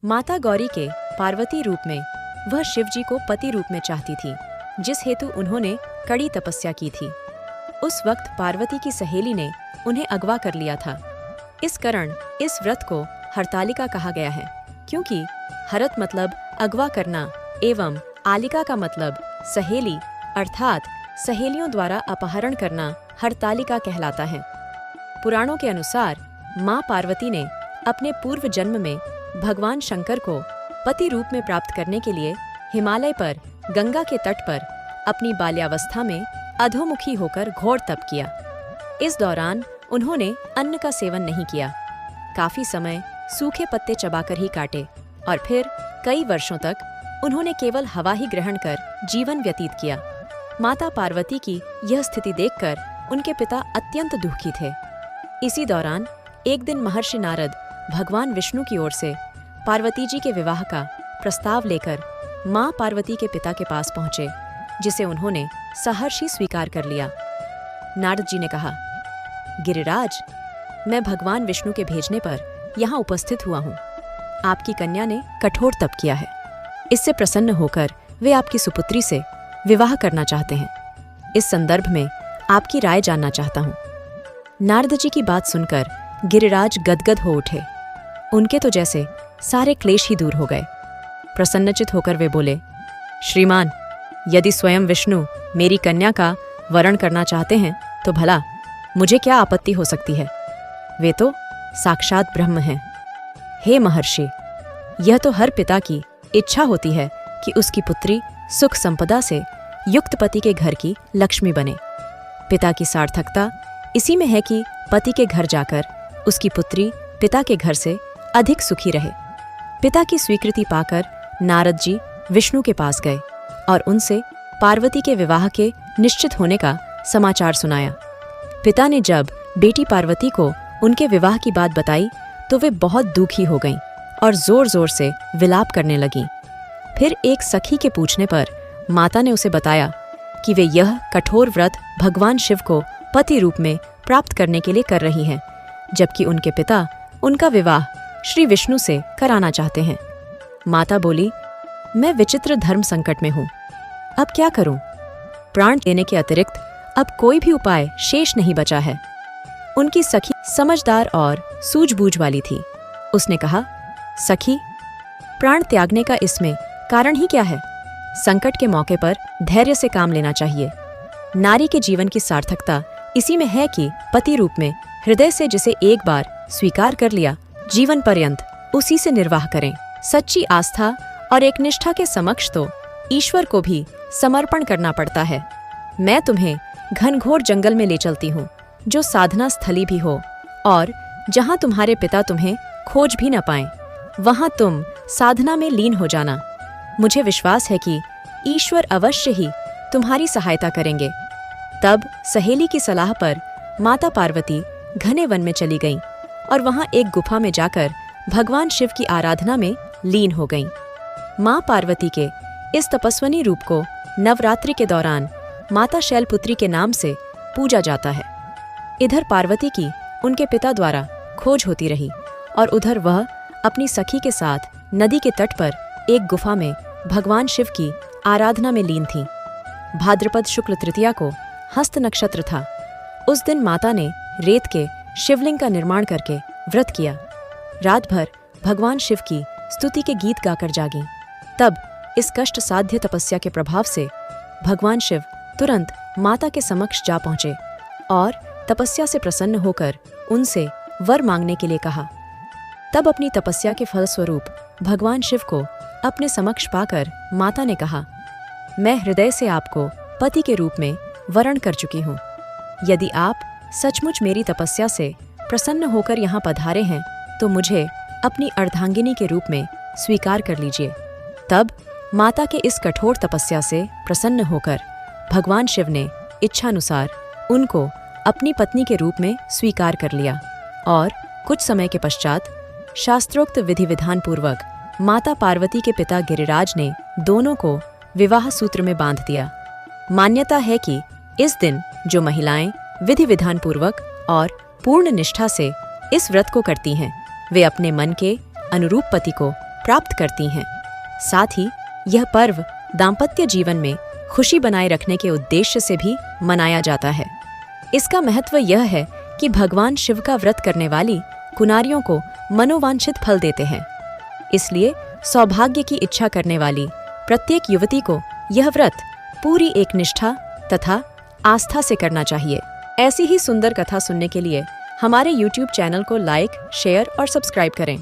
माता गौरी के पार्वती रूप में वह शिव जी को पति रूप में चाहती थी, जिस हेतु उन्होंने कड़ी तपस्या की थी। उस वक्त पार्वती की सहेली ने उन्हें अगवा कर लिया था। इस कारण इस व्रत को हरतालिका कहा गया है, क्योंकि हरत मतलब अगवा करना एवं आलिका का मतलब सहेली अर्थात सहेलियों द्वारा अपहरण करना हरतालिका कहलाता है। पुराणों के अनुसार माँ पार्वती ने अपने पूर्व जन्म में भगवान शंकर को पति रूप में प्राप्त करने के लिए हिमालय पर गंगा के तट पर अपनी बाल्यावस्था में अधोमुखी होकर घोर तप किया। इस दौरान उन्होंने अन्न का सेवन नहीं किया, काफी समय सूखे पत्ते चबाकर ही काटे और फिर कई वर्षों तक उन्होंने केवल हवा ही ग्रहण कर जीवन व्यतीत किया। माता पार्वती की यह स्थिति देखकर उनके पिता अत्यंत दुखी थे। इसी दौरान एक दिन महर्षि नारद भगवान विष्णु की ओर से पार्वती जी के विवाह का प्रस्ताव लेकर माँ पार्वती के पिता के पास पहुँचे, जिसे उन्होंने सहर्षि स्वीकार कर लिया। नारद जी ने कहा, गिरिराज, मैं भगवान विष्णु के भेजने पर यहाँ उपस्थित हुआ हूँ। आपकी कन्या ने कठोर तप किया है, इससे प्रसन्न होकर वे आपकी सुपुत्री से विवाह करना चाहते हैं। इस संदर्भ में आपकी राय जानना चाहता हूँ। नारद जी की बात सुनकर गिरिराज गदगद हो उठे। उनके तो जैसे सारे क्लेश ही दूर हो गए। प्रसन्नचित होकर वे बोले, श्रीमान, यदि स्वयं विष्णु मेरी कन्या का वरण करना चाहते हैं तो भला मुझे क्या आपत्ति हो सकती है। वे तो साक्षात ब्रह्म हैं। हे महर्षि, यह तो हर पिता की इच्छा होती है कि उसकी पुत्री सुख संपदा से युक्त पति के घर की लक्ष्मी बने। पिता की सार्थकता इसी में है कि पति के घर जाकर उसकी पुत्री पिता के घर से अधिक सुखी रहे। पिता की स्वीकृति पाकर नारद जी विष्णु के पास गए और उनसे पार्वती के विवाह के निश्चित होने का समाचार सुनाया। पिता ने जब बेटी पार्वती को उनके विवाह की बात बताई तो वे बहुत दुखी हो गईं और जोर जोर से विलाप करने लगीं। फिर एक सखी के पूछने पर माता ने उसे बताया कि वे यह कठोर व्रत भगवान शिव को पति रूप में प्राप्त करने के लिए कर रही हैं, जबकि उनके पिता उनका विवाह श्री विष्णु से कराना चाहते हैं। माता बोली, मैं विचित्र धर्म संकट में हूँ, अब क्या करूँ? प्राण देने के अतिरिक्त अब कोई भी उपाय शेष नहीं बचा है। उनकी सखी समझदार और सूझबूझ वाली थी। उसने कहा, सखी, प्राण त्यागने का इसमें कारण ही क्या है? संकट के मौके पर धैर्य से काम लेना चाहिए। नारी के जीवन की सार्थकता इसी में है कि पति रूप में हृदय से जिसे एक बार स्वीकार कर लिया, जीवन पर्यंत उसी से निर्वाह करें। सच्ची आस्था और एक निष्ठा के समक्ष तो ईश्वर को भी समर्पण करना पड़ता है। मैं तुम्हें घनघोर जंगल में ले चलती हूँ, जो साधना स्थली भी हो, और जहाँ तुम्हारे पिता तुम्हें खोज भी न पाएं, वहाँ तुम साधना में लीन हो जाना। मुझे विश्वास है कि ईश्वर अवश्य ही तुम्हारी सहायता करेंगे। तब सहेली की सलाह पर माता पार्वती घने वन में चली गईं और वहां एक गुफा में जाकर भगवान शिव की आराधना में लीन हो गईं। मां पार्वती के इस तपस्विनी रूप को नवरात्रि के दौरान माता शैलपुत्री के नाम से पूजा जाता है। इधर पार्वती की उनके पिता द्वारा खोज होती रही और उधर वह अपनी सखी के साथ नदी के तट पर एक गुफा में भगवान शिव की आराधना में लीन थीं। भाद्रपद शुक्ल तृतीया को हस्त नक्षत्र था। उस दिन माता ने रेत के शिवलिंग का निर्माण करके व्रत किया। रात भर भगवान शिव की स्तुति के गीत गाकर जागीं। तब इस कष्ट साध्य तपस्या के प्रभाव से भगवान शिव तुरंत माता के समक्ष जा पहुँचे और तपस्या से प्रसन्न होकर उनसे वर मांगने के लिए कहा। तब अपनी तपस्या के फलस्वरूप भगवान शिव को अपने समक्ष पाकर माता ने कहा, मैं हृदय से आपको पति के रूप में वरण कर चुकी हूँ। यदि आप सचमुच मेरी तपस्या से प्रसन्न होकर यहाँ पधारे हैं तो मुझे अपनी अर्धांगिनी के रूप में स्वीकार कर लीजिए। तब माता के इस कठोर तपस्या से प्रसन्न होकर भगवान शिव ने इच्छानुसार उनको अपनी पत्नी के रूप में स्वीकार कर लिया और कुछ समय के पश्चात शास्त्रोक्त विधि विधान पूर्वक माता पार्वती के पिता गिरिराज ने दोनों को विवाह सूत्र में बांध दिया। मान्यता है कि इस दिन जो महिलाएं विधि विधान पूर्वक और पूर्ण निष्ठा से इस व्रत को करती हैं, वे अपने मन के अनुरूप पति को प्राप्त करती हैं। साथ ही यह पर्व दाम्पत्य जीवन में खुशी बनाए रखने के उद्देश्य से भी मनाया जाता है। इसका महत्व यह है कि भगवान शिव का व्रत करने वाली कुनारियों को मनोवांछित फल देते हैं। इसलिए सौभाग्य की इच्छा करने वाली प्रत्येक युवती को यह व्रत पूरी एक निष्ठा तथा आस्था से करना चाहिए। ऐसी ही सुंदर कथा सुनने के लिए हमारे YouTube चैनल को लाइक, शेयर और सब्सक्राइब करें।